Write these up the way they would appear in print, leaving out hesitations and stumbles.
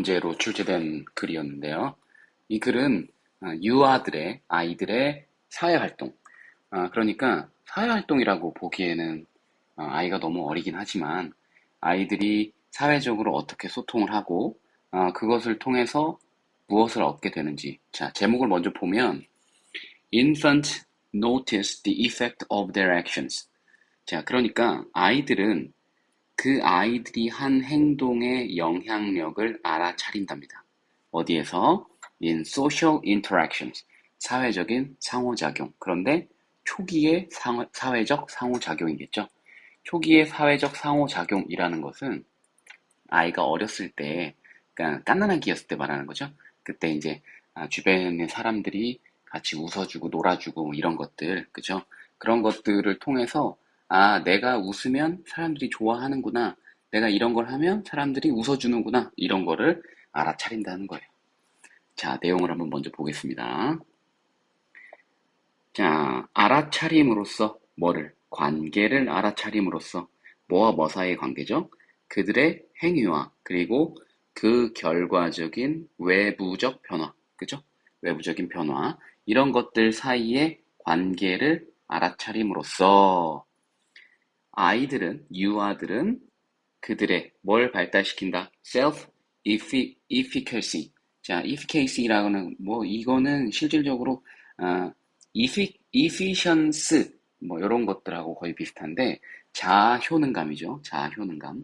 문제로 출제된 글이었는데요. 이 글은 유아들의, 아이들의 사회활동, 그러니까 사회활동이라고 보기에는 아이가 너무 어리긴 하지만 아이들이 사회적으로 어떻게 소통을 하고 그것을 통해서 무엇을 얻게 되는지. 자, 제목을 먼저 보면 Infant notice the effect of their actions. 자, 그러니까 아이들은 그 아이들이 한 행동의 영향력을 알아차린답니다. 어디에서? In social interactions. 사회적인 상호작용. 그런데 초기의 사회적 상호작용이겠죠. 초기의 사회적 상호작용이라는 것은 아이가 어렸을 때, 그러니까 갓난아기였을 때 말하는 거죠. 그때 이제 주변에 있는 사람들이 같이 웃어주고 놀아주고 이런 것들, 그죠? 그런 것들을 통해서 내가 웃으면 사람들이 좋아하는구나. 내가 이런 걸 하면 사람들이 웃어주는구나. 이런 거를 알아차린다는 거예요. 자, 내용을 한번 먼저 보겠습니다. 자, 알아차림으로써 뭐를? 관계를 알아차림으로써 뭐와 뭐 사이의 관계죠? 그들의 행위와 그리고 그 결과적인 외부적 변화, 그죠? 외부적인 변화, 이런 것들 사이의 관계를 알아차림으로써 아이들은, 유아들은 그들의 뭘 발달시킨다? self-efficacy. 자, efficacy라고는 뭐 이거는 실질적으로 efficiency 뭐 이런 것들하고 거의 비슷한데 자아 효능감이죠. 자아 효능감.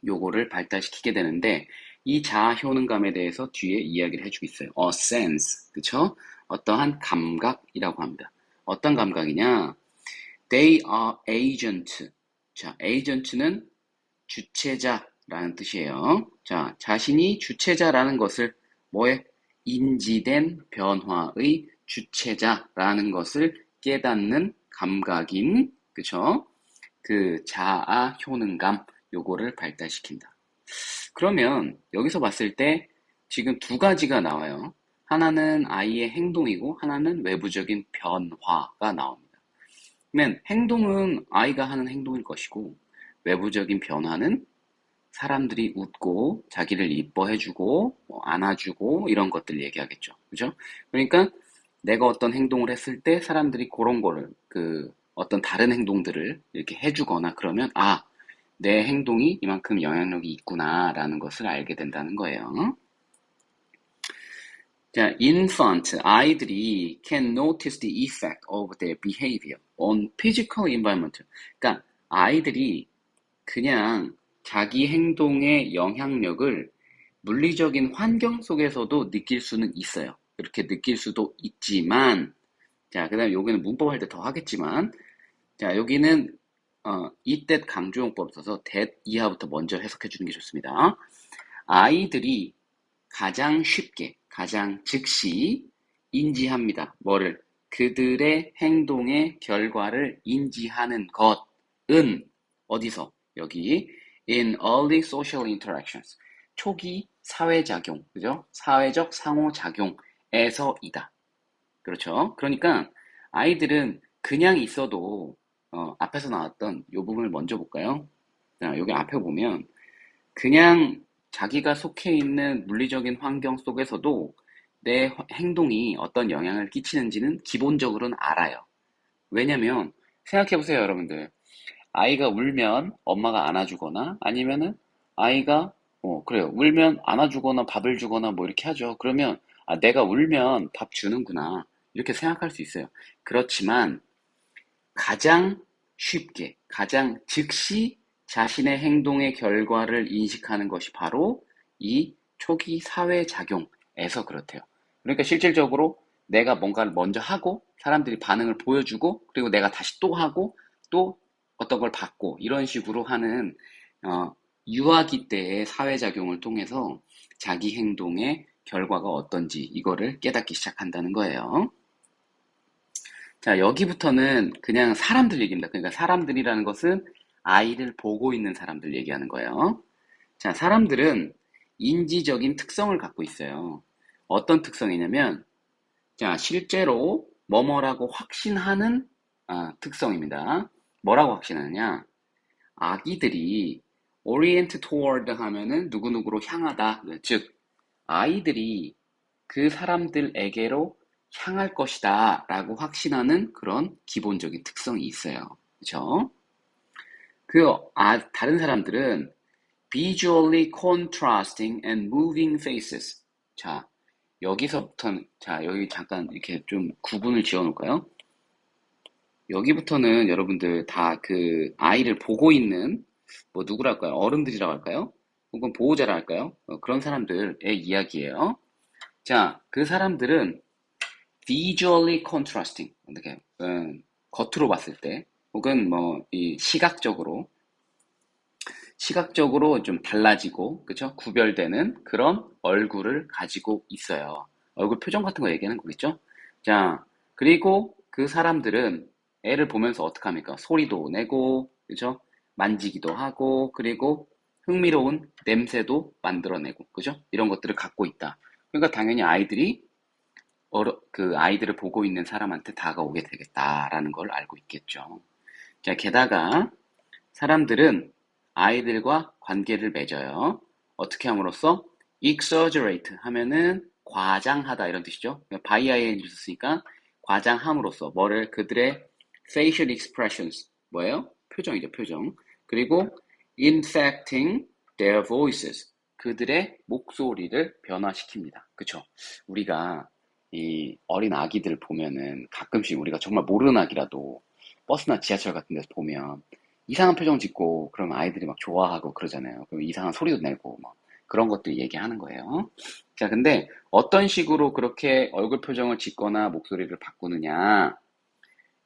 요거를 발달시키게 되는데 이 자아 효능감에 대해서 뒤에 이야기를 해주고 있어요. a sense. 그쵸? 어떠한 감각이라고 합니다. 어떤 감각이냐? They are agent. 자, agent는 주체자라는 뜻이에요. 자, 자신이 주체자라는 것을 뭐에? 인지된 변화의 주체자라는 것을 깨닫는 감각인, 그쵸? 그 자아 효능감, 요거를 발달시킨다. 그러면 여기서 봤을 때 지금 두 가지가 나와요. 하나는 아이의 행동이고 하나는 외부적인 변화가 나옵니다. 그러면 행동은 아이가 하는 행동일 것이고 외부적인 변화는 사람들이 웃고 자기를 이뻐해주고 안아주고 이런 것들 얘기하겠죠. 그죠? 그러니까 내가 어떤 행동을 했을 때 사람들이 그런 거를 어떤 다른 행동들을 이렇게 해주거나 그러면 내 행동이 이만큼 영향력이 있구나라는 것을 알게 된다는 거예요. 자, infant, 아이들이 can notice the effect of their behavior on physical environment. 그러니까 아이들이 그냥 자기 행동의 영향력을 물리적인 환경 속에서도 느낄 수는 있어요. 그렇게 느낄 수도 있지만, 자, 그 다음에 여기는 문법 할 때 더 하겠지만, 자, 여기는, 이때 강조용법 써서 that 이하부터 먼저 해석해 주는 게 좋습니다. 아이들이 가장 쉽게, 가장 즉시 인지합니다. 뭐를? 그들의 행동의 결과를 인지하는 것은 어디서? 여기 in early social interactions. 초기 사회작용, 그죠? 사회적 상호작용에서이다. 그렇죠? 그러니까 아이들은 그냥 있어도 앞에서 나왔던 이 부분을 먼저 볼까요? 자, 여기 앞에 보면 그냥 자기가 속해 있는 물리적인 환경 속에서도 내 행동이 어떤 영향을 끼치는지는 기본적으로는 알아요. 왜냐면 생각해보세요, 여러분들. 아이가 울면 엄마가 안아주거나 아니면은 아이가 그래요. 울면 안아주거나 밥을 주거나 뭐 이렇게 하죠. 그러면 내가 울면 밥 주는구나. 이렇게 생각할 수 있어요. 그렇지만 가장 쉽게, 가장 즉시 자신의 행동의 결과를 인식하는 것이 바로 이 초기 사회작용에서 그렇대요. 그러니까 실질적으로 내가 뭔가를 먼저 하고 사람들이 반응을 보여주고 그리고 내가 다시 또 하고 또 어떤 걸 받고 이런 식으로 하는 유아기 때의 사회작용을 통해서 자기 행동의 결과가 어떤지 이거를 깨닫기 시작한다는 거예요. 자, 여기부터는 그냥 사람들 얘기입니다. 그러니까 사람들이라는 것은 아이를 보고 있는 사람들 얘기하는 거예요. 자, 사람들은 인지적인 특성을 갖고 있어요. 어떤 특성이냐면, 자, 실제로 뭐뭐라고 확신하는 특성입니다. 뭐라고 확신하느냐? 아기들이 orient toward 하면은 누구누구로 향하다. 즉, 아이들이 그 사람들에게로 향할 것이다 라고 확신하는 그런 기본적인 특성이 있어요. 그렇죠? 다른 사람들은 visually contrasting and moving faces. 자, 여기서부터는, 자, 여기 잠깐 이렇게 좀 구분을 지어 놓을까요? 여기부터는 여러분들 다 그 아이를 보고 있는, 뭐 누구랄까요? 어른들이라고 할까요? 혹은 보호자라 할까요? 그런 사람들의 이야기예요. 자, 그 사람들은 visually contrasting, 어떻게, 겉으로 봤을 때, 혹은 뭐, 이 시각적으로 좀 달라지고, 그쵸? 구별되는 그런 얼굴을 가지고 있어요. 얼굴 표정 같은 거 얘기하는 거겠죠? 자, 그리고 그 사람들은 애를 보면서 어떡합니까? 소리도 내고, 그죠? 만지기도 하고, 그리고 흥미로운 냄새도 만들어내고, 그죠? 이런 것들을 갖고 있다. 그러니까 당연히 그 아이들을 보고 있는 사람한테 다가오게 되겠다라는 걸 알고 있겠죠. 자, 게다가 사람들은 아이들과 관계를 맺어요. 어떻게 함으로써? exaggerate 하면은 과장하다 이런 뜻이죠. by ing 썼으니까 과장함으로써 뭐를 그들의 facial expressions 뭐예요? 표정이죠, 표정. 그리고 infecting their voices 그들의 목소리를 변화시킵니다. 그쵸? 우리가 이 어린 아기들 보면은 가끔씩 우리가 정말 모르는 아기라도 버스나 지하철 같은 데서 보면 이상한 표정 짓고 그러면 아이들이 막 좋아하고 그러잖아요. 그럼 이상한 소리도 내고 막 그런 것들 얘기하는 거예요. 자, 근데 어떤 식으로 그렇게 얼굴 표정을 짓거나 목소리를 바꾸느냐?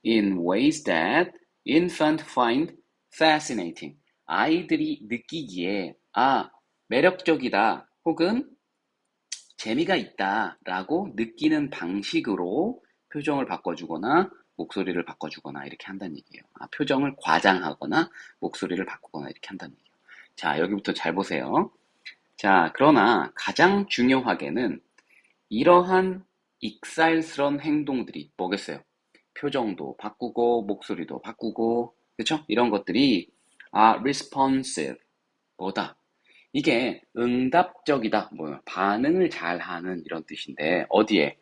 In ways that infant find fascinating. 아이들이 느끼기에 매력적이다 혹은 재미가 있다라고 느끼는 방식으로 표정을 바꿔주거나 목소리를 바꿔주거나 이렇게 한다는 얘기예요. 표정을 과장하거나 목소리를 바꾸거나 이렇게 한다는 얘기예요. 자, 여기부터 잘 보세요. 자, 그러나 가장 중요하게는 이러한 익살스러운 행동들이 뭐겠어요? 표정도 바꾸고 목소리도 바꾸고 그렇죠? 이런 것들이 responsive 뭐다? 이게 응답적이다, 반응을 잘하는 이런 뜻인데, 어디에?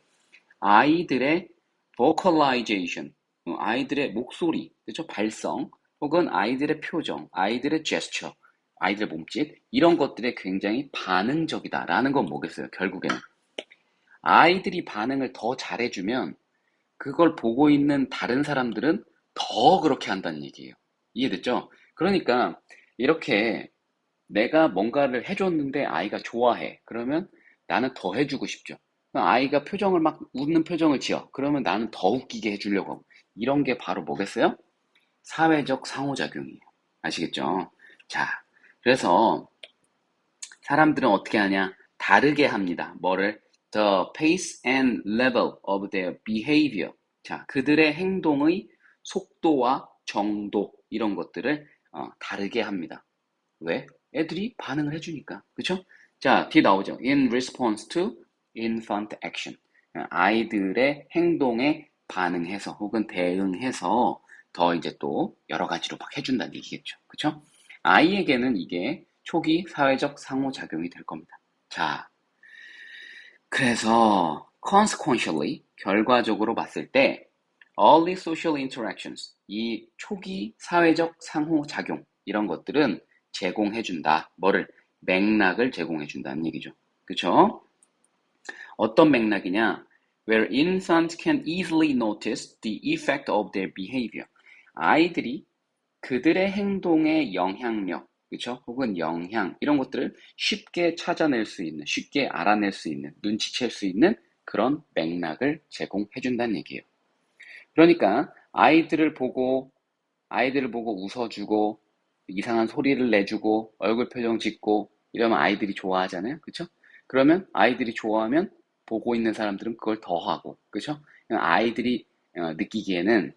아이들의 vocalization, 아이들의 목소리, 그렇죠? 발성, 혹은 아이들의 표정, 아이들의 gesture, 아이들의 몸짓, 이런 것들에 굉장히 반응적이다라는 건 뭐겠어요? 결국에는. 아이들이 반응을 더 잘해주면, 그걸 보고 있는 다른 사람들은 더 그렇게 한다는 얘기예요. 이해됐죠? 그러니까, 이렇게 내가 뭔가를 해줬는데 아이가 좋아해. 그러면 나는 더 해주고 싶죠. 아이가 표정을 막 웃는 표정을 지어. 그러면 나는 더 웃기게 해주려고 하고. 이런 게 바로 뭐겠어요? 사회적 상호작용이에요. 아시겠죠? 자, 그래서 사람들은 어떻게 하냐? 다르게 합니다. 뭐를? The pace and level of their behavior. 자, 그들의 행동의 속도와 정도 이런 것들을 다르게 합니다. 왜? 애들이 반응을 해주니까. 그쵸? 자, 뒤에 나오죠. In response to infant action. 아이들의 행동에 반응해서 혹은 대응해서 더 이제 또 여러 가지로 막 해준다는 얘기겠죠. 그쵸? 아이에게는 이게 초기 사회적 상호작용이 될 겁니다. 자, 그래서 consequentially 결과적으로 봤을 때 early social interactions 이 초기 사회적 상호작용 이런 것들은 제공해준다. 뭐를? 맥락을 제공해준다는 얘기죠. 그쵸? 어떤 맥락이냐? Where infants can easily notice the effect of their behavior. 아이들이 그들의 행동의 영향력, 그쵸? 혹은 영향, 이런 것들을 쉽게 찾아낼 수 있는, 쉽게 알아낼 수 있는, 눈치챌 수 있는 그런 맥락을 제공해준다는 얘기예요. 그러니까 아이들을 보고 웃어주고, 이상한 소리를 내주고, 얼굴 표정 짓고, 이러면 아이들이 좋아하잖아요. 그쵸? 그러면 아이들이 좋아하면 보고 있는 사람들은 그걸 더 하고, 그쵸? 아이들이 느끼기에는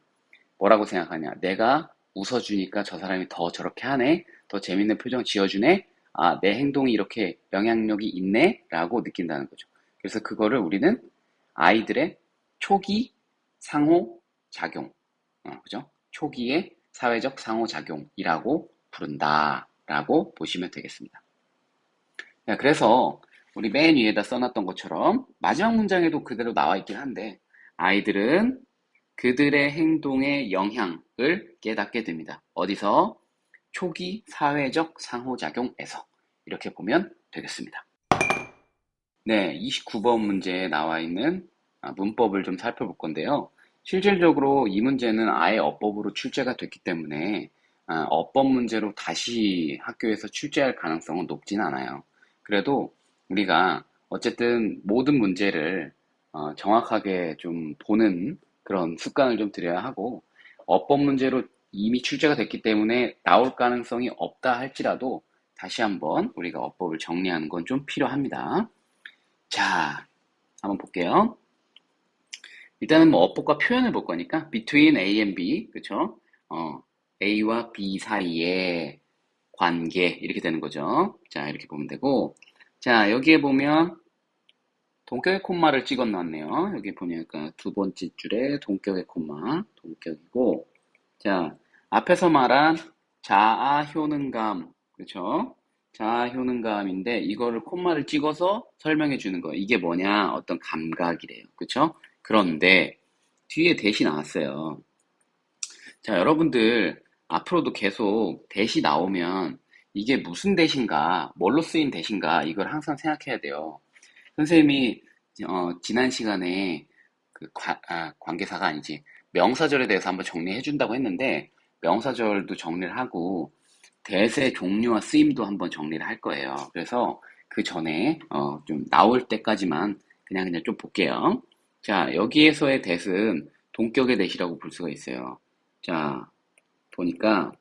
뭐라고 생각하냐? 내가 웃어주니까 저 사람이 더 저렇게 하네? 더 재밌는 표정 지어주네? 내 행동이 이렇게 영향력이 있네? 라고 느낀다는 거죠. 그래서 그거를 우리는 아이들의 초기 상호작용, 그죠? 초기의 사회적 상호작용이라고 부른다라고 보시면 되겠습니다. 그래서 우리 맨 위에다 써놨던 것처럼 마지막 문장에도 그대로 나와 있긴 한데 아이들은 그들의 행동의 영향을 깨닫게 됩니다. 어디서? 초기 사회적 상호작용에서. 이렇게 보면 되겠습니다. 네, 29번 문제에 나와 있는 문법을 좀 살펴볼 건데요. 실질적으로 이 문제는 아예 어법으로 출제가 됐기 때문에 어법 문제로 다시 학교에서 출제할 가능성은 높진 않아요. 그래도 우리가 어쨌든 모든 문제를 정확하게 좀 보는 그런 습관을 좀 들여야 하고 어법 문제로 이미 출제가 됐기 때문에 나올 가능성이 없다 할지라도 다시 한번 우리가 어법을 정리하는 건 좀 필요합니다. 자, 한번 볼게요. 일단은 뭐 어법과 표현을 볼 거니까 between A and B, 그쵸? A와 B 사이의 관계 이렇게 되는 거죠. 자, 이렇게 보면 되고, 자, 여기에 보면 동격의 콤마를 찍어 놨네요. 여기 보니까 두 번째 줄에 동격의 콤마, 동격이고, 자, 앞에서 말한 자아 효능감, 그쵸? 자아 효능감인데 이거를 콤마를 찍어서 설명해 주는 거예요. 이게 뭐냐? 어떤 감각이래요. 그쵸? 그런데 뒤에 대시 나왔어요. 자, 여러분들 앞으로도 계속 대시 나오면 이게 무슨 대신가, 뭘로 쓰인 대신가 이걸 항상 생각해야 돼요. 선생님이 지난 시간에 관계사가 아니지 명사절에 대해서 한번 정리해 준다고 했는데 명사절도 정리를 하고 대세 종류와 쓰임도 한번 정리를 할 거예요. 그래서 그 전에 좀 나올 때까지만 그냥 좀 볼게요. 자, 여기에서의 대은 동격의 대시라고 볼 수가 있어요. 자, 보니까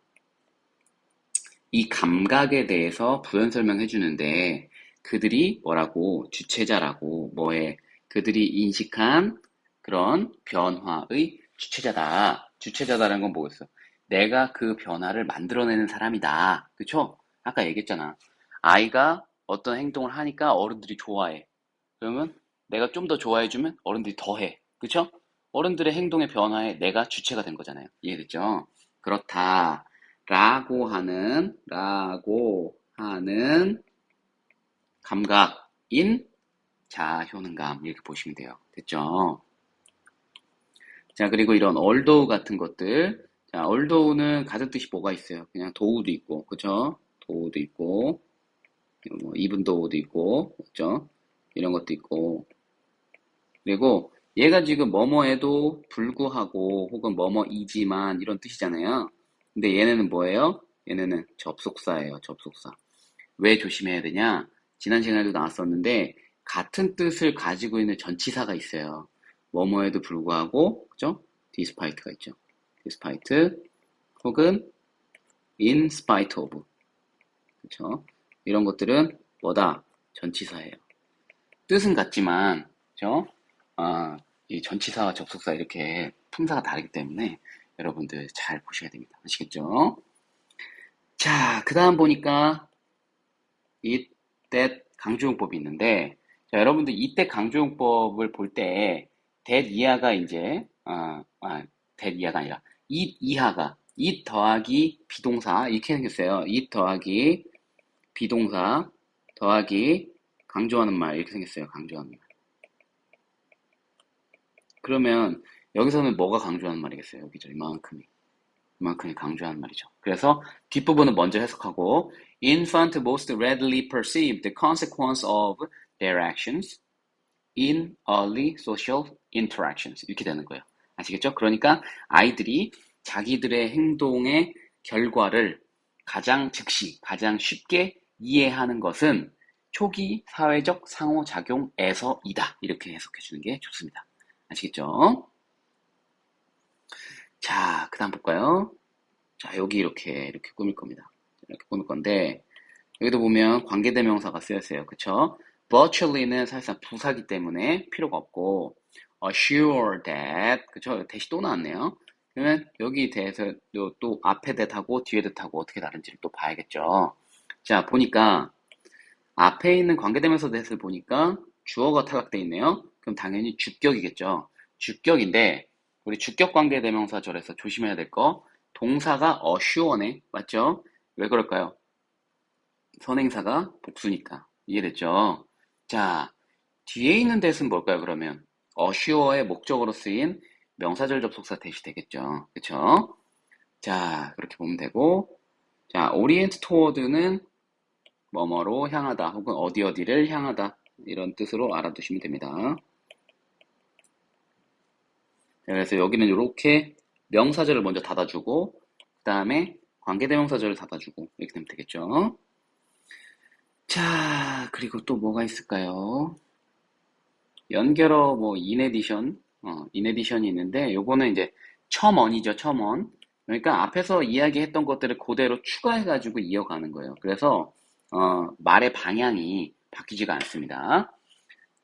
이 감각에 대해서 부연 설명해 주는데 그들이 뭐라고 주체자라고 뭐에 그들이 인식한 그런 변화의 주체자다. 주체자다라는 건 뭐였어? 내가 그 변화를 만들어내는 사람이다. 그쵸? 아까 얘기했잖아. 아이가 어떤 행동을 하니까 어른들이 좋아해. 그러면 내가 좀 더 좋아해주면 어른들이 더 해. 그쵸? 어른들의 행동의 변화에 내가 주체가 된 거잖아요. 이해됐죠? 그렇다. 라고 하는 감각인 자효능감 이렇게 보시면 돼요. 됐죠? 자, 그리고 이런 although 같은 것들. 자, although는 가진 뜻이 뭐가 있어요? 그냥 도우도 있고, 그쵸? 도우도 있고, 뭐, even though도 있고, 그죠? 이런 것도 있고. 그리고 얘가 지금 뭐뭐에도 불구하고 혹은 뭐뭐이지만 이런 뜻이잖아요. 근데 얘네는 뭐예요? 얘네는 접속사예요, 접속사. 왜 조심해야 되냐? 지난 시간에도 나왔었는데 같은 뜻을 가지고 있는 전치사가 있어요. 뭐뭐에도 불구하고, 그죠? despite가 있죠. despite 혹은 in spite of, 그죠? 이런 것들은 뭐다? 전치사예요. 뜻은 같지만, 그죠? 이 전치사와 접속사 이렇게 품사가 다르기 때문에 여러분들 잘 보셔야 됩니다. 아시겠죠? 자, 그 다음 보니까 it, that 강조용법이 있는데, 자, 여러분들 이때 강조용법을 볼 때, that 이하가 이제, that 이하가 아니라, it 이하가, it 더하기 비동사, 이렇게 생겼어요. it 더하기 비동사, 더하기 강조하는 말, 이렇게 생겼어요. 강조하는 말. 그러면, 여기서는 뭐가 강조하는 말이겠어요? 여기죠. 이만큼이 강조하는 말이죠. 그래서 뒷부분은 먼저 해석하고 infant most readily perceive the consequence of their actions in early social interactions 이렇게 되는 거예요. 아시겠죠? 그러니까 아이들이 자기들의 행동의 결과를 가장 즉시, 가장 쉽게 이해하는 것은 초기 사회적 상호작용에서이다. 이렇게 해석해 주는 게 좋습니다. 아시겠죠? 자, 그 다음 볼까요? 자, 여기 이렇게 꾸밀 겁니다. 이렇게 꾸밀 건데, 여기도 보면 관계대명사가 쓰였어요. 그쵸? virtually는 사실상 부사기 때문에 필요가 없고, assure that, 그쵸? 대시 또 나왔네요. 그러면 여기 대해서 또 앞에 대하고 뒤에 대하고 어떻게 다른지를 또 봐야겠죠. 자, 보니까 앞에 있는 관계대명사 대해서 보니까 주어가 타각돼 있네요. 그럼 당연히 주격이겠죠. 주격인데, 우리 주격 관계대명사절에서 조심해야 될 거, 동사가 assure네. 맞죠? 왜 그럴까요? 선행사가 복수니까. 이해됐죠? 자, 뒤에 있는 that은 뭘까요, 그러면? assure의 목적어로 쓰인 명사절 접속사 that이 되겠죠. 그쵸? 자, 그렇게 보면 되고, 자, orient toward는 뭐뭐로 향하다, 혹은 어디 어디를 향하다, 이런 뜻으로 알아두시면 됩니다. 자, 그래서 여기는 이렇게 명사절을 먼저 닫아주고, 그 다음에 관계대명사절을 닫아주고, 이렇게 되면 되겠죠. 자, 그리고 또 뭐가 있을까요? 연결어 뭐 인에디션이 있는데 요거는 이제 첨언이죠, 첨언. 그러니까 앞에서 이야기했던 것들을 그대로 추가해가지고 이어가는 거예요. 그래서 말의 방향이 바뀌지가 않습니다.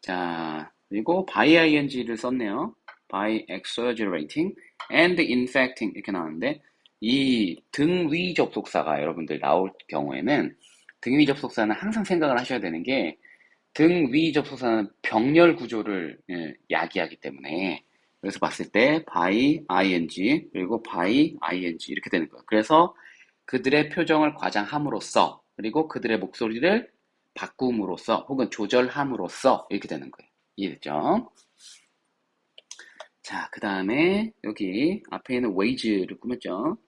자, 그리고 by ing를 썼네요. by exaggerating and infecting 이렇게 나오는데 이 등위 접속사가 여러분들 나올 경우에는 등위 접속사는 항상 생각을 하셔야 되는 게 등위 접속사는 병렬 구조를 야기하기 때문에 그래서 봤을 때 by ing 그리고 by ing 이렇게 되는 거예요. 그래서 그들의 표정을 과장함으로써 그리고 그들의 목소리를 바꿈으로써 혹은 조절함으로써 이렇게 되는 거예요. 이해됐죠? 자, 그 다음에 여기 앞에 있는 wage를 꾸몄죠.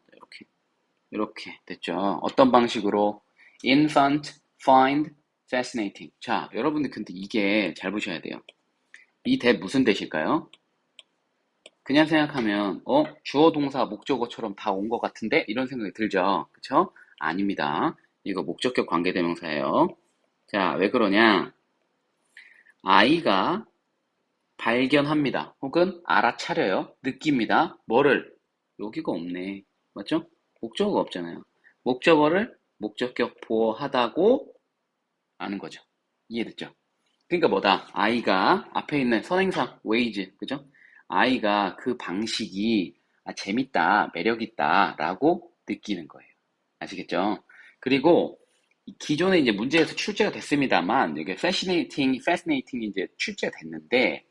이렇게 됐죠. 어떤 방식으로? infant, find, fascinating. 자, 여러분들 근데 이게 잘 보셔야 돼요. 이 대 무슨 대실까요? 그냥 생각하면 주어 동사 목적어처럼 다 온 것 같은데 이런 생각이 들죠. 그쵸? 아닙니다. 이거 목적격 관계대명사예요. 자, 왜 그러냐? 아이가 발견합니다. 혹은 알아차려요. 느낍니다. 뭐를? 여기가 없네. 맞죠? 목적어가 없잖아요. 목적어를 목적격 보호하다고 아는 거죠. 이해됐죠? 그러니까 뭐다? 아이가 앞에 있는 선행사 wage, 그죠? 아이가 그 방식이 재밌다, 매력있다 라고 느끼는 거예요. 아시겠죠? 그리고 기존에 이제 문제에서 출제가 됐습니다만 이게 fascinating 이제 출제가 됐는데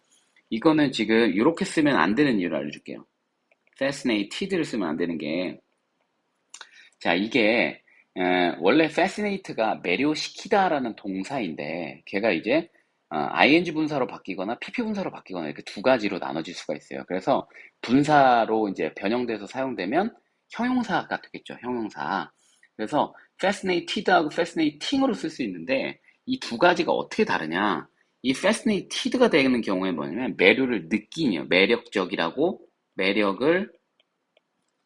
이거는 지금 이렇게 쓰면 안 되는 이유를 알려줄게요. fascinated를 쓰면 안 되는 게 자, 이게 원래 fascinate가 매료시키다라는 동사인데 걔가 이제 ing 분사로 바뀌거나 pp 분사로 바뀌거나 이렇게 두 가지로 나눠질 수가 있어요. 그래서 분사로 이제 변형돼서 사용되면 형용사가 되겠죠. 형용사. 그래서 fascinated하고 fascinating으로 쓸 수 있는데 이 두 가지가 어떻게 다르냐? 이 fascinated가 되는 경우에 뭐냐면 매료를 느끼니요. 매력적이라고 매력을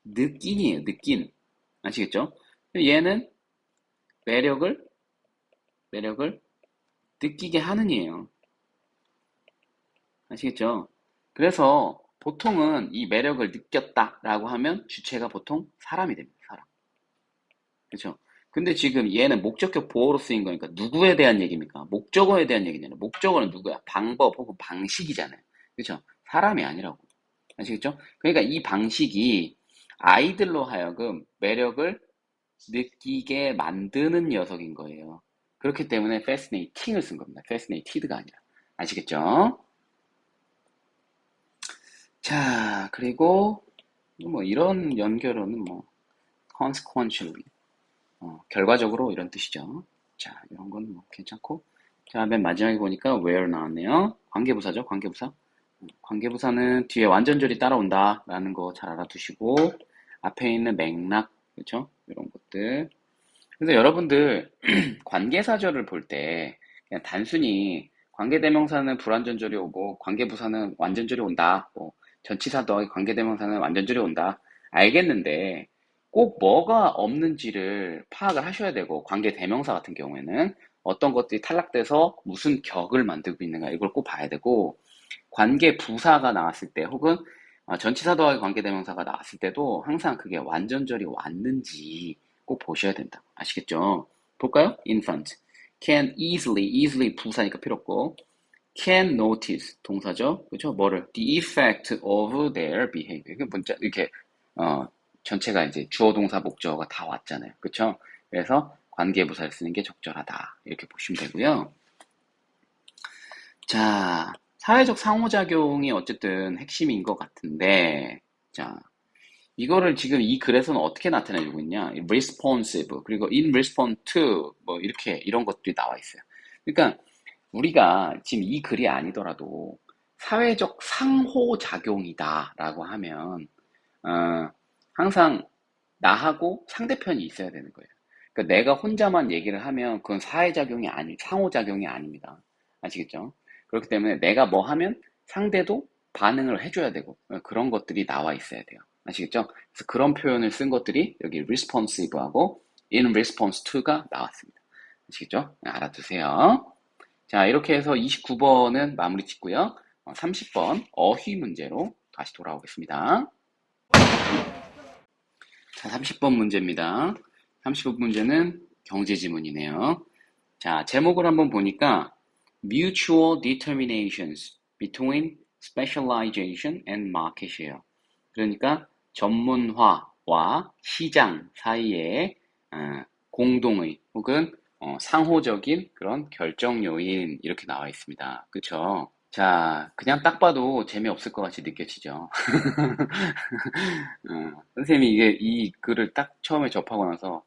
느끼니에요. 느낀. 아시겠죠? 얘는 매력을 매력을 느끼게 하는이에요. 아시겠죠? 그래서 보통은 이 매력을 느꼈다라고 하면 주체가 보통 사람이 됩니다. 사람. 그렇죠? 근데 지금 얘는 목적격 보호로 쓰인 거니까 누구에 대한 얘기입니까? 목적어에 대한 얘기잖아요. 목적어는 누구야? 방법 혹은 방식이잖아요. 그렇죠? 사람이 아니라고. 아시겠죠? 그러니까 이 방식이 아이들로 하여금 매력을 느끼게 만드는 녀석인 거예요. 그렇기 때문에 fascinating을 쓴 겁니다. fascinated가 아니라. 아시겠죠? 자, 그리고 뭐 이런 연결어는 뭐 consequentially 결과적으로 이런 뜻이죠. 자, 이런 건 뭐 괜찮고. 자, 맨 마지막에 보니까 where 나왔네요. 관계부사죠, 관계부사. 관계부사는 뒤에 완전절이 따라온다라는 거 잘 알아두시고 앞에 있는 맥락, 그렇죠? 이런 것들. 그래서 여러분들 관계사절을 볼 때 그냥 단순히 관계대명사는 불완전절이 오고 관계부사는 완전절이 온다. 뭐 전치사 더하기 관계대명사는 완전절이 온다. 알겠는데 꼭 뭐가 없는지를 파악을 하셔야 되고 관계대명사 같은 경우에는 어떤 것들이 탈락돼서 무슨 격을 만들고 있는가 이걸 꼭 봐야 되고 관계부사가 나왔을 때 혹은 전치사 더하기 관계대명사가 나왔을 때도 항상 그게 완전절이 왔는지 꼭 보셔야 된다. 아시겠죠? 볼까요? infant. can easily 부사니까 필요 없고 can notice 동사죠. 그렇죠? 뭐를 the effect of their behavior. 이게 문자 이렇게 전체가 이제 주어 동사 목적어가 다 왔잖아요. 그렇죠? 그래서 관계부사를 쓰는 게 적절하다. 이렇게 보시면 되고요. 자, 사회적 상호작용이 어쨌든 핵심인 것 같은데 자, 이거를 지금 이 글에서는 어떻게 나타내주고 있냐? responsive, 그리고 in response to, 뭐, 이렇게, 이런 것들이 나와 있어요. 그러니까, 우리가 지금 이 글이 아니더라도 사회적 상호작용이다라고 하면 항상 나하고 상대편이 있어야 되는 거예요. 그러니까 내가 혼자만 얘기를 하면 그건 상호작용이 아닙니다. 아시겠죠? 그렇기 때문에 내가 뭐 하면 상대도 반응을 해줘야 되고 그런 것들이 나와 있어야 돼요. 아시겠죠? 그래서 그런 표현을 쓴 것들이 여기 responsive하고 in response to가 나왔습니다. 아시겠죠? 알아두세요. 자, 이렇게 해서 29번은 마무리 짓고요. 30번 어휘 문제로 다시 돌아오겠습니다. 자, 30번 문제입니다. 30번 문제는 경제 지문이네요. 자, 제목을 한번 보니까 Mutual Determinations Between Specialization and Market Share. 그러니까 전문화와 시장 사이의 공동의 혹은 상호적인 그런 결정 요인 이렇게 나와 있습니다. 그쵸? 자, 그냥 딱 봐도 재미없을 것 같이 느껴지죠. 선생님이 이 글을 딱 처음에 접하고 나서,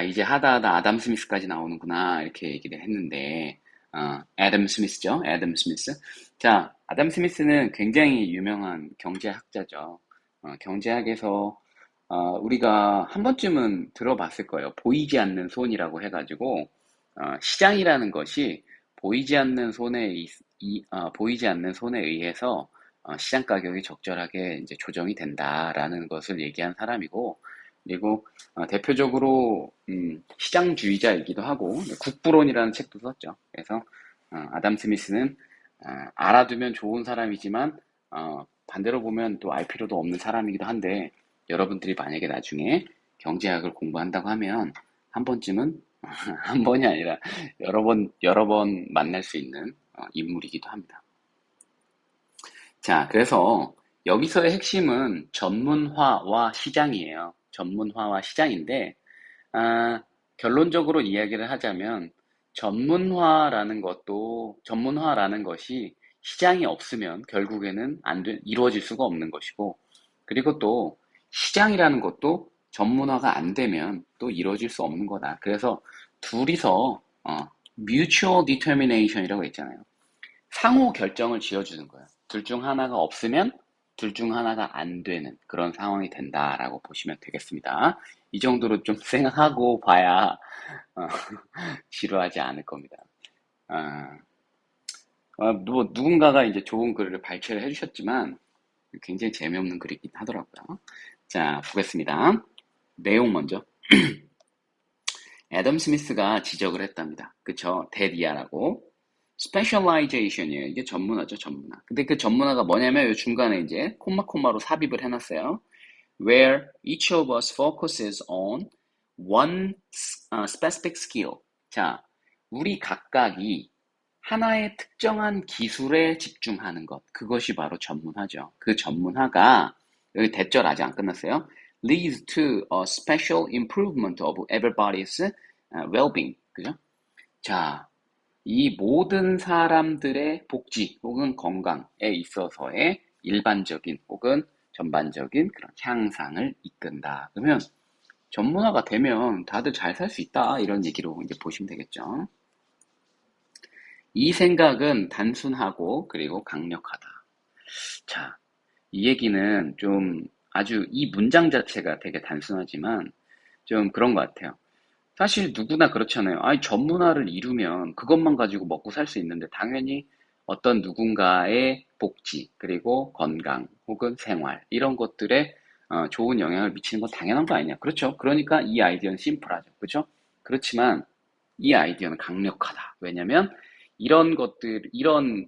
이제 하다 하다 아담 스미스까지 나오는구나, 이렇게 얘기를 했는데, 애덤 스미스죠? 애덤 스미스. 자, 아담 스미스는 굉장히 유명한 경제학자죠. 경제학에서, 우리가 한 번쯤은 들어봤을 거예요. 보이지 않는 손이라고 해가지고, 시장이라는 것이 보이지 않는 손에 의해서 시장 가격이 적절하게 이제 조정이 된다라는 것을 얘기한 사람이고, 그리고 대표적으로 시장주의자이기도 하고 국부론이라는 책도 썼죠. 그래서 아담 스미스는 알아두면 좋은 사람이지만 반대로 보면 또 알 필요도 없는 사람이기도 한데, 여러분들이 만약에 나중에 경제학을 공부한다고 하면 한 번쯤은 한 번이 아니라 여러 번 만날 수 있는 인물이기도 합니다. 자, 그래서 여기서의 핵심은 전문화와 시장이에요. 전문화와 시장인데, 결론적으로 이야기를 하자면, 전문화라는 것이 시장이 없으면 결국에는 이루어질 수가 없는 것이고, 그리고 또 시장이라는 것도 전문화가 안 되면 또 이루어질 수 없는 거다. 그래서 둘이서, mutual determination이라고 했잖아요. 상호 결정을 지어주는 거예요. 둘 중 하나가 없으면 둘 중 하나가 안 되는 그런 상황이 된다라고 보시면 되겠습니다. 이 정도로 좀 생각하고 봐야 어, 지루하지 않을 겁니다. 누군가가 이제 좋은 글을 발췌를 해주셨지만 굉장히 재미없는 글이긴 하더라고요. 자, 보겠습니다. 내용 먼저. 애덤 스미스가 지적을 했답니다. 그쵸? 대리아라고. 스페셜라이제이션이에요. 이게 전문화죠, 전문화. 근데 그 전문화가 뭐냐면 이 중간에 이제 콤마로 삽입을 해놨어요. Where each of us focuses on one specific skill. 자, 우리 각각이 하나의 특정한 기술에 집중하는 것. 그것이 바로 전문화죠. 그 전문화가 여기 대절 아직 안 끝났어요. Leads to a special improvement of everybody's well-being. 그죠? 자, 이 모든 사람들의 복지 혹은 건강에 있어서의 일반적인 혹은 전반적인 그런 향상을 이끈다. 그러면 전문화가 되면 다들 잘 살 수 있다. 이런 얘기로 이제 보시면 되겠죠. 이 생각은 단순하고 그리고 강력하다. 자, 이 얘기는 좀 아주 이 문장 자체가 되게 단순하지만 좀 그런 것 같아요. 사실 누구나 그렇잖아요. 아니, 전문화를 이루면 그것만 가지고 먹고 살 수 있는데 당연히 어떤 누군가의 복지, 그리고 건강, 혹은 생활, 이런 것들에 좋은 영향을 미치는 건 당연한 거 아니냐. 그렇죠. 그러니까 이 아이디어는 심플하죠. 그렇죠? 그렇지만 이 아이디어는 강력하다. 왜냐면 이런 이론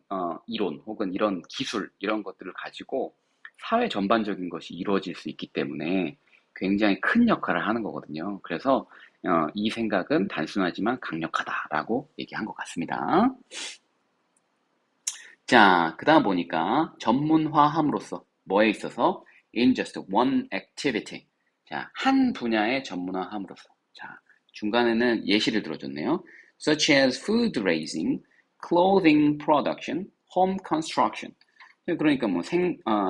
혹은 이런 기술, 이런 것들을 가지고 사회 전반적인 것이 이루어질 수 있기 때문에 굉장히 큰 역할을 하는 거거든요. 그래서 이 생각은 단순하지만 강력하다라고 얘기한 것 같습니다. 자, 그 다음 보니까 전문화함으로써 뭐에 있어서 in just one activity. 자, 한 분야의 전문화함으로써. 자, 중간에는 예시를 들어줬네요. such as food raising, clothing production, home construction. 그러니까 뭐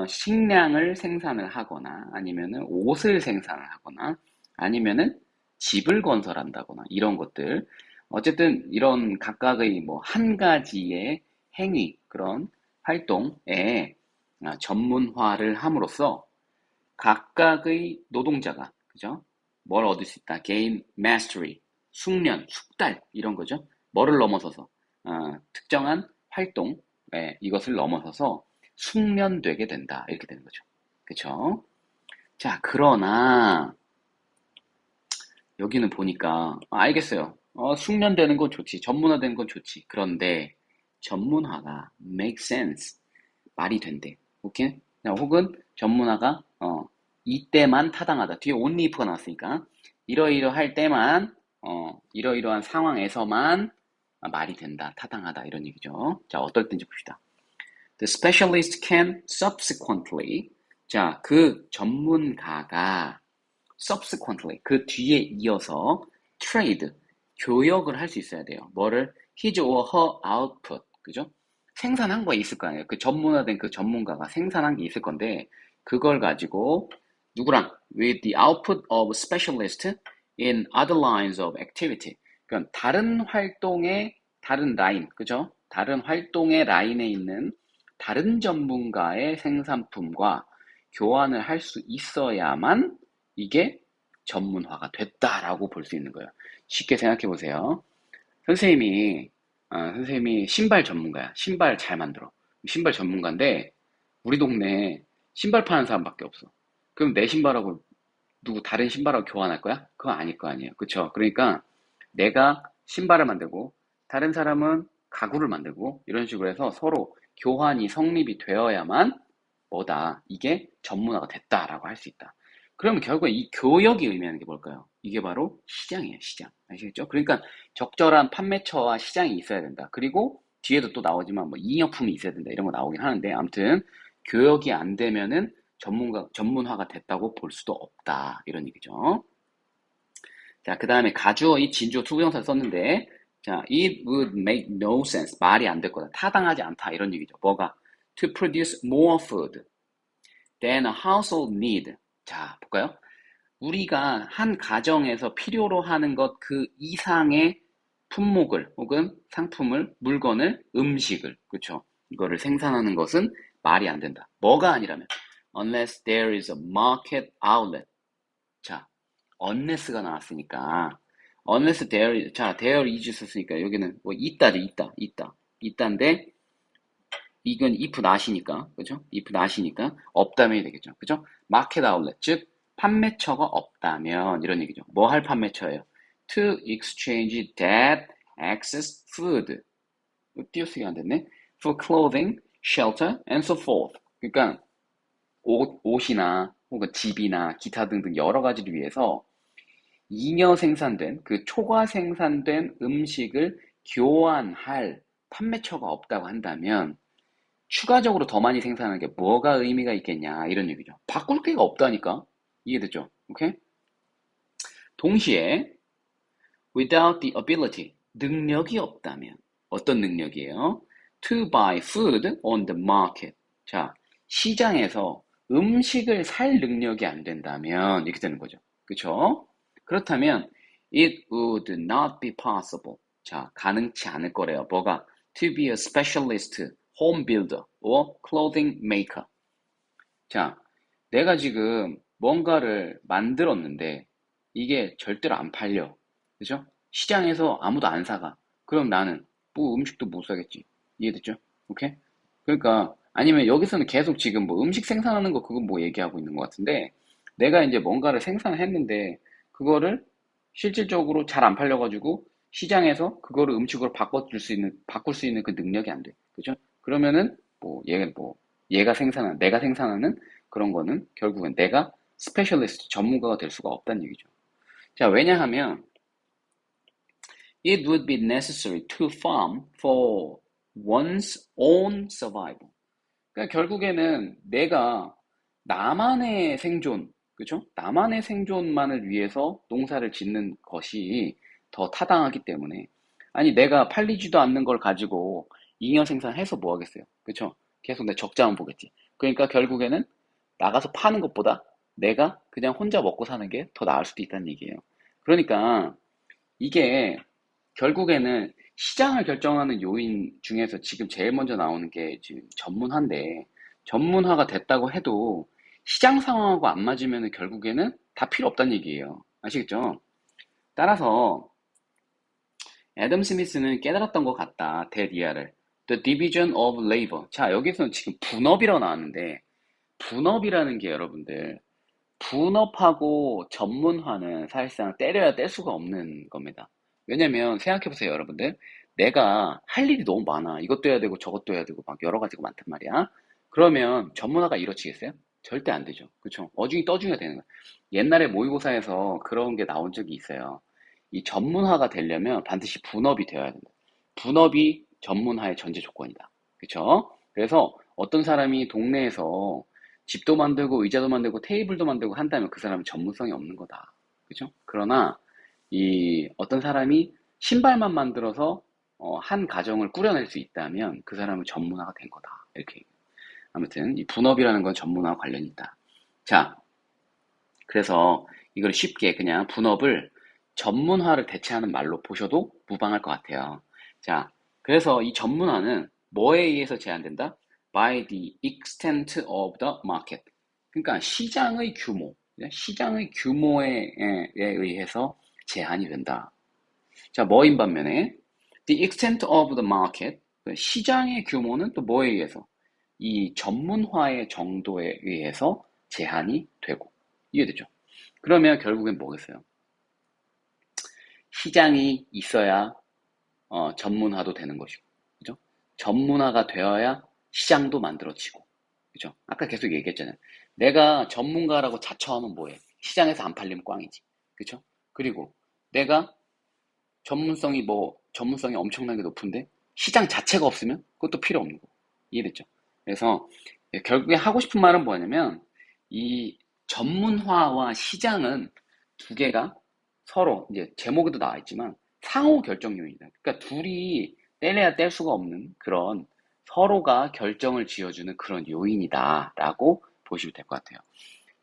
식량을 생산을 하거나 아니면은 옷을 생산을 하거나 아니면은 집을 건설한다거나 이런 것들. 어쨌든 이런 각각의 뭐 한 가지의 행위, 그런 활동에 전문화를 함으로써 각각의 노동자가, 그죠? 뭘 얻을 수 있다. gain mastery, 숙련, 숙달, 이런 거죠. 뭐를 넘어서서, 특정한 활동, 이것을 넘어서서 숙련되게 된다. 이렇게 되는 거죠. 그쵸? 자, 그러나, 여기는 보니까, 알겠어요. 숙련되는 건 좋지. 전문화되는 건 좋지. 그런데, 전문화가 make sense. 말이 된대. 오케이? 혹은 전문화가 이때만 타당하다. 뒤에 only if가 나왔으니까 이러이러할 때만 이러이러한 상황에서만 말이 된다. 타당하다. 이런 얘기죠. 자, 어떨 때인지 봅시다. The specialist can subsequently 자, 그 전문가가 subsequently 그 뒤에 이어서 trade 교역을 할 수 있어야 돼요. 뭐를 his or her output 그죠? 생산한 거 있을 거 아니에요. 그 전문화된 그 전문가가 생산한 게 있을 건데 그걸 가지고 누구랑 with the output of specialist in other lines of activity. 그러니까 다른 활동의 다른 라인, 그죠? 다른 활동의 라인에 있는 다른 전문가의 생산품과 교환을 할 수 있어야만 이게 전문화가 됐다라고 볼 수 있는 거예요. 쉽게 생각해 보세요. 선생님이 선생님이 신발 전문가야. 신발 잘 만들어. 신발 전문가인데 우리 동네에 신발 파는 사람밖에 없어. 그럼 내 신발하고 누구 다른 신발하고 교환할 거야? 그건 아닐 거 아니에요. 그쵸? 그러니까 내가 신발을 만들고 다른 사람은 가구를 만들고 이런 식으로 해서 서로 교환이 성립이 되어야만 뭐다. 이게 전문화가 됐다라고 할 수 있다. 그러면 결국 이 교역이 의미하는 게 뭘까요? 이게 바로 시장이에요, 시장. 아시겠죠? 그러니까 적절한 판매처와 시장이 있어야 된다. 그리고 뒤에도 또 나오지만 뭐 잉여품이 있어야 된다. 이런 거 나오긴 하는데 아무튼 교역이 안 되면은 전문화가 됐다고 볼 수도 없다. 이런 얘기죠. 자, 그 다음에 가주어의 진주어 투부정사를 썼는데, 자, it would make no sense. 말이 안 될 거다. 타당하지 않다. 이런 얘기죠. 뭐가? To produce more food than a household need. 자, 볼까요? 우리가 한 가정에서 필요로 하는 것 그 이상의 품목을 혹은 상품을, 물건을, 음식을, 그렇죠? 이거를 생산하는 것은 말이 안 된다. 뭐가 아니라면 unless there is a market outlet. 자, unless가 나왔으니까 unless there, 자, there is 썼으니까 여기는 뭐 있다죠, 있다인데 이건 if not이니까, 그죠? if not이니까 없다면이 되겠죠, 그죠? market outlet, 즉 판매처가 없다면 이런 얘기죠. 뭐 할 판매처예요? To exchange that excess food. 띄어쓰기 안 됐네. For clothing, shelter, and so forth. 그러니까 옷이나 혹은 집이나 기타 등등 여러 가지를 위해서 잉여 생산된 그 초과 생산된 음식을 교환할 판매처가 없다고 한다면 추가적으로 더 많이 생산하는 게 뭐가 의미가 있겠냐 이런 얘기죠. 바꿀 게가 없다니까. 이해됐죠? 오케이? 동시에 without the ability 능력이 없다면 어떤 능력이에요? To buy food on the market. 자, 시장에서 음식을 살 능력이 안 된다면 이렇게 되는 거죠. 그렇죠? 그렇다면 it would not be possible. 자, 가능치 않을 거래요. 뭐가? To be a specialist home builder or clothing maker. 자, 내가 지금 뭔가를 만들었는데 이게 절대로 안 팔려. 그죠? 시장에서 아무도 안 사가. 그럼 나는 뭐 음식도 못 사겠지. 이해됐죠? 오케이? 그러니까 아니면 여기서는 계속 지금 뭐 음식 생산하는 거 그건 뭐 얘기하고 있는 것 같은데 내가 이제 뭔가를 생산했는데 그거를 실질적으로 잘 안 팔려가지고 시장에서 그거를 음식으로 바꿀 수 있는 그 능력이 안 돼. 그죠? 그러면은 내가 생산하는 그런 거는 결국은 내가 스페셜리스트 전문가가 될 수가 없다는 얘기죠. 자, 왜냐하면 it would be necessary to farm for one's own survival. 그러니까 결국에는 내가 나만의 생존, 그죠? 나만의 생존만을 위해서 농사를 짓는 것이 더 타당하기 때문에 아니 내가 팔리지도 않는 걸 가지고 잉여 생산해서 뭐 하겠어요, 그죠? 계속 내 적자만 보겠지. 그러니까 결국에는 나가서 파는 것보다 내가 그냥 혼자 먹고 사는 게 더 나을 수도 있다는 얘기예요. 그러니까 이게 결국에는 시장을 결정하는 요인 중에서 지금 제일 먼저 나오는 게 지금 전문화인데, 전문화가 됐다고 해도 시장 상황하고 안 맞으면 결국에는 다 필요 없다는 얘기예요. 아시겠죠? 따라서 애덤 스미스는 깨달았던 것 같다. 대리아를. The Division of Labor. 자, 여기서는 지금 분업이라고 나왔는데, 분업이라는 게 여러분들, 분업하고 전문화는 사실상 때려야 뗄 수가 없는 겁니다. 왜냐면 생각해보세요, 여러분들. 내가 할 일이 너무 많아. 이것도 해야 되고 저것도 해야 되고 막 여러 가지가 많단 말이야. 그러면 전문화가 이루어지겠어요? 절대 안 되죠. 그쵸? 어중이 떠중이가 되는 거야. 옛날에 모의고사에서 그런 게 나온 적이 있어요. 이 전문화가 되려면 반드시 분업이 되어야 된다. 분업이 전문화의 전제 조건이다. 그쵸? 그래서 어떤 사람이 동네에서 집도 만들고 의자도 만들고 테이블도 만들고 한다면 그 사람은 전문성이 없는 거다. 그죠? 그러나 이 어떤 사람이 신발만 만들어서 한 가정을 꾸려낼 수 있다면 그 사람은 전문화가 된 거다. 이렇게. 아무튼 이 분업이라는 건 전문화와 관련이 있다. 자, 그래서 이걸 쉽게 그냥 분업을 전문화를 대체하는 말로 보셔도 무방할 것 같아요. 자, 그래서 이 전문화는 뭐에 의해서 제한된다? By the extent of the market. 그러니까 시장의 규모, 시장의 규모에 의해서 제한이 된다. 자, 뭐인 반면에 the extent of the market, 시장의 규모는 또 뭐에 의해서? 이 전문화의 정도에 의해서 제한이 되고. 이해되죠? 그러면 결국엔 뭐겠어요? 시장이 있어야 전문화도 되는 것이고, 그죠? 전문화가 되어야 시장도 만들어지고, 그죠? 아까 계속 얘기했잖아요. 내가 전문가라고 자처하면 뭐해? 시장에서 안 팔리면 꽝이지, 그죠? 그리고 내가 전문성이 엄청나게 높은데 시장 자체가 없으면 그것도 필요 없는 거고, 이해됐죠? 그래서 결국에 하고 싶은 말은 뭐냐면 이 전문화와 시장은 두 개가 서로 이제 제목에도 나와 있지만 상호 결정 요인이다. 그러니까 둘이 떼려야 뗄 수가 없는 그런 서로가 결정을 지어주는 그런 요인이다라고 보시면 될 것 같아요.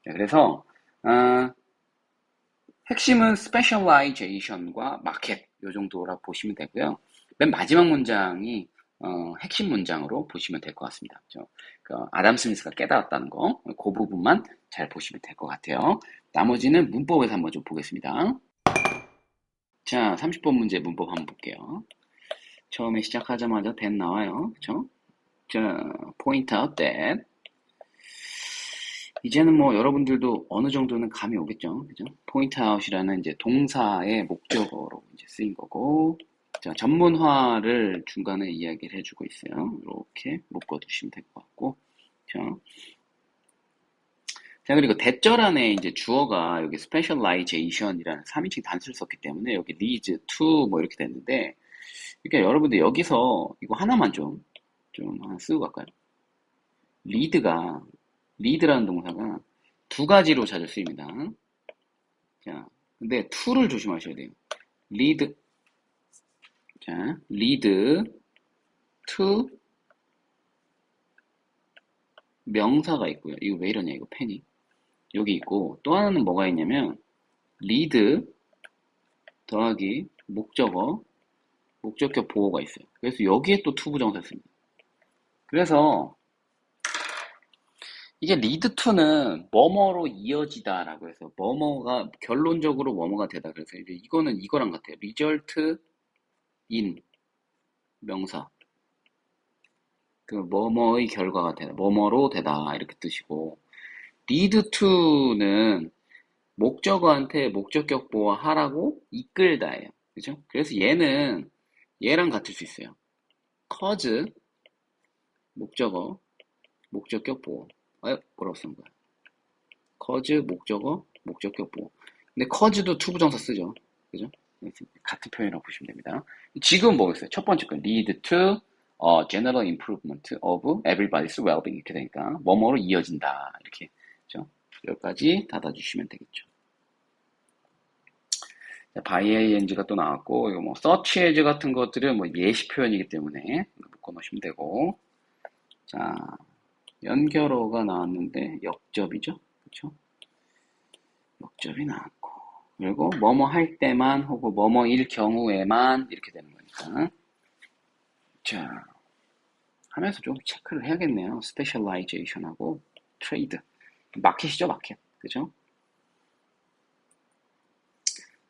그래서 어, 핵심은 스페셜라이제이션과 마켓 요 정도라 보시면 되고요. 맨 마지막 문장이 핵심 문장으로 보시면 될 것 같습니다. 아담 스미스가 깨달았다는 거, 그 부분만 잘 보시면 될 것 같아요. 나머지는 문법에서 한번 좀 보겠습니다. 자, 30번 문제 문법 한번 볼게요. 처음에 시작하자마자 that 나와요. 그쵸? 자, point out that. 이제는 뭐 여러분들도 어느 정도는 감이 오겠죠. 그죠? point out이라는 이제 동사의 목적어로 이제 쓰인 거고. 자, 전문화를 중간에 이야기를 해주고 있어요. 이렇게 묶어두시면 될 것 같고. 자, 그리고 대절 안에 이제 주어가 여기 specialization이라는 3인칭 단수를 썼기 때문에 여기 leads to 뭐 이렇게 됐는데, 그러니까 여러분들 여기서 이거 하나만 좀 하나 쓰고 갈까요? 리드라는 동사가 두 가지로 자주 쓰입니다. 자, 근데 to를 조심하셔야 돼요. lead, 자, lead to 명사가 있고요. 이거 왜 이러냐, 이거 펜이. 여기 있고, 또 하나는 뭐가 있냐면, lead 더하기 목적어, 목적격 보호가 있어요. 그래서 여기에 또 to 부정사 씁니다. 그래서 이게 lead to는 뭐뭐로 이어지다라고 해서 뭐뭐가 결론적으로 뭐뭐가 되다. 그래서 이제 이거는 이거랑 같아요. result in 명사. 그 뭐뭐의 결과가 되다. 뭐뭐로 되다. 이렇게 뜻이고 lead to는 목적어한테 목적격 보호하라고 이끌다예요. 그죠? 그래서 얘는 얘랑 같을 수 있어요. cause 목적어, 목적격 보호. 뭐라고 쓴 거야? cause 목적어, 목적격 보호. 근데 cause도 to 부정사 쓰죠. 그죠? 같은 표현이라고 보시면 됩니다. 지금 뭐겠어요? 첫 번째 건 lead to general improvement of everybody's well-being 이렇게 되니까 뭐뭐로 이어진다 이렇게 그죠? 여기까지 닫아주시면 되겠죠. by ing가 또 나왔고 이거 뭐 such as 같은 것들은 뭐 예시 표현이기 때문에 묶어놓으시면 되고 자 연결어가 나왔는데 역접이죠, 그렇죠? 역접이 나왔고 그리고 뭐뭐 할 때만 혹은 뭐뭐일 경우에만 이렇게 되는 거니까. 자, 하면서 좀 체크를 해야겠네요. 스페셜라이제이션하고 트레이드. 마켓이죠, 마켓. 그죠?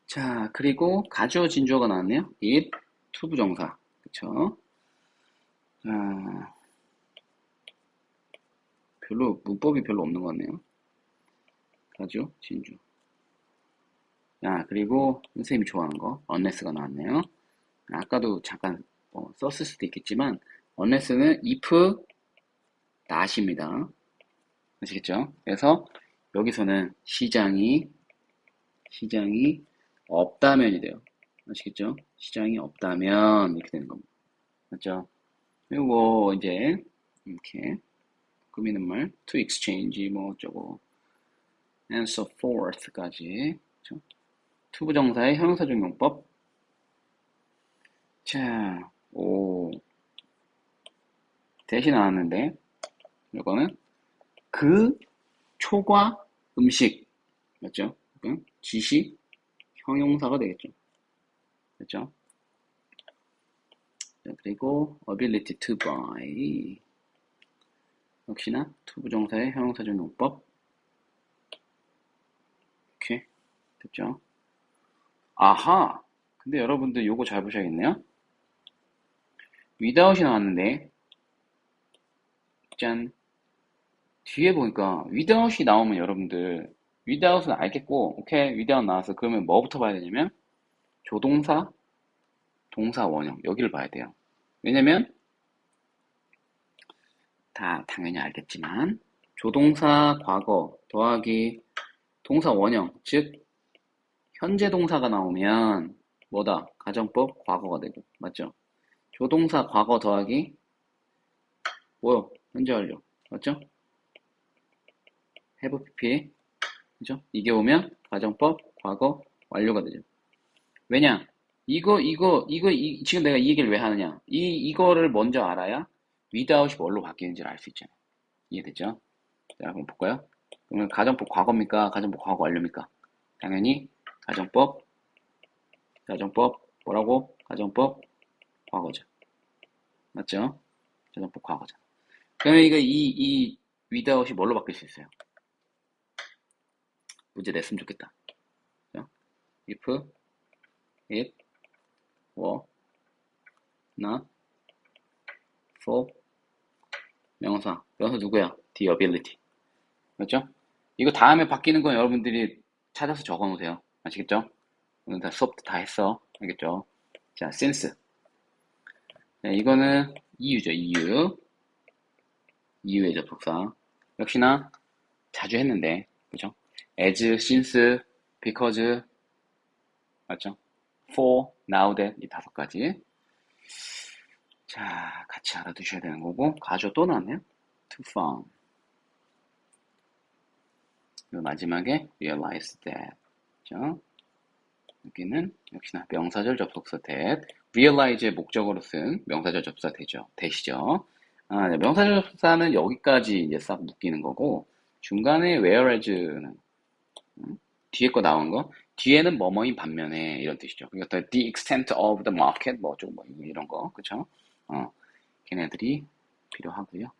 자, 그리고 가주어 진주어가 나왔네요. it, 투부정사. 그쵸? 자, 별로, 문법이 별로 없는 것 같네요. 가주어, 진주. 자, 그리고 선생님이 좋아하는 거, unless가 나왔네요. 아까도 잠깐 썼을 수도 있겠지만, unless는 if, not입니다. 아시겠죠? 그래서 여기서는 시장이 없다면이 돼요. 아시겠죠? 시장이 없다면 이렇게 되는 겁니다. 맞죠? 그리고 이제 이렇게 꾸미는 말 to exchange 뭐 어쩌고 and so forth까지 그렇죠? 투부정사의 형용사적 용법. 자, 오 대신 나왔는데 이거는 그 초과 음식 맞죠? 지시 형용사가 되겠죠. 그렇죠? 자, 그리고 ability to buy 역시나 투부정사의 형용사적 용법. 오케이 됐죠? 아하 근데 여러분들 요거 잘 보셔야겠네요. without이 나왔는데 짠 뒤에 보니까 without이 나오면 여러분들 without은 알겠고 오케이 without 나와서 그러면 뭐부터 봐야 되냐면 조동사 동사 원형 여기를 봐야 돼요. 왜냐면 다 당연히 알겠지만 조동사 과거 더하기 동사 원형 즉 현재 동사가 나오면 뭐다? 가정법 과거가 되고 맞죠? 조동사 과거 더하기 뭐요? 현재 완료 맞죠? have pp 그죠? 이게 오면 가정법 과거 완료가 되죠. 왜냐? 지금 내가 이 얘기를 왜 하느냐? 이거를 먼저 알아야 without이 뭘로 바뀌는지를 알 수 있잖아요. 이해됐죠? 자, 한번 볼까요? 그러면 가정법 과거입니까? 가정법 과거 완료입니까? 당연히 가정법 뭐라고? 가정법 과거죠. 맞죠? 가정법 과거죠. 그러면 이 without이 뭘로 바뀔 수 있어요? 문제 냈으면 좋겠다. 그죠? if, it, were, not, for, 명사 누구야? the ability. 맞죠? 이거 다음에 바뀌는 건 여러분들이 찾아서 적어 놓으세요. 아시겠죠? 오늘 다 수업 다 했어. 알겠죠? 자, since. 자, 이거는 이유죠, 이유. 이유의 접속사. 역시나 자주 했는데, 그죠? as, since, because, 맞죠? for, now, that 이 5가지. 자, 같이 알아두셔야 되는 거고, 가져 또 나왔네요. to found. 그리고 마지막에 realize that. 그죠? 여기는 역시나 명사절 접속사 that. realize의 목적어로 쓴 명사절 접속사 되시죠. 네, 명사절 접속사는 여기까지 이제 싹 묶이는 거고, 중간에 whereas는 뒤에 거 나온 거, 뒤에는 뭐뭐인 반면에 이런 뜻이죠. 그러니까 the extent of the market 뭐 어쩌고 뭐 이런 거, 그쵸? 걔네들이 필요하고요.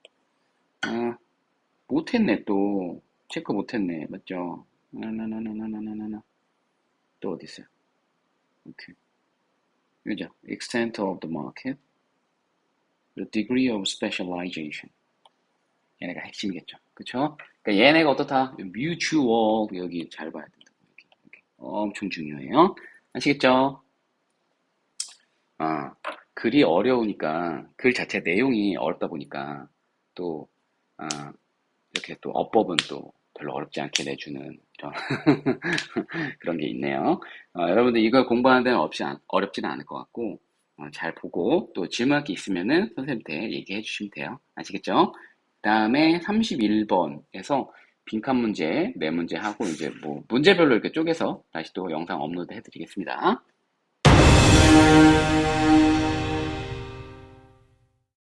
못했네 또 체크 못했네 맞죠? 나나나나나나나나 또 어디 있어요? 오케이 그죠? extent of the market, the degree of specialization 얘네가 핵심이겠죠, 그쵸? 그러니까 얘네가 어떻다? mutual 여기 잘 봐야 된다. 여기. 엄청 중요해요. 아시겠죠? 글이 어려우니까 글 자체 내용이 어렵다 보니까 또 이렇게 또 어법은 또 별로 어렵지 않게 내주는 그런 게 있네요. 여러분들 이걸 공부하는 데는 어렵지는 않을 것 같고 잘 보고 또 질문할 게 있으면은 선생님한테 얘기해 주시면 돼요. 아시겠죠? 다음에 31번에서 빈칸 문제, 네 문제 하고 이제 뭐 문제별로 이렇게 쪼개서 다시 또 영상 업로드 해드리겠습니다.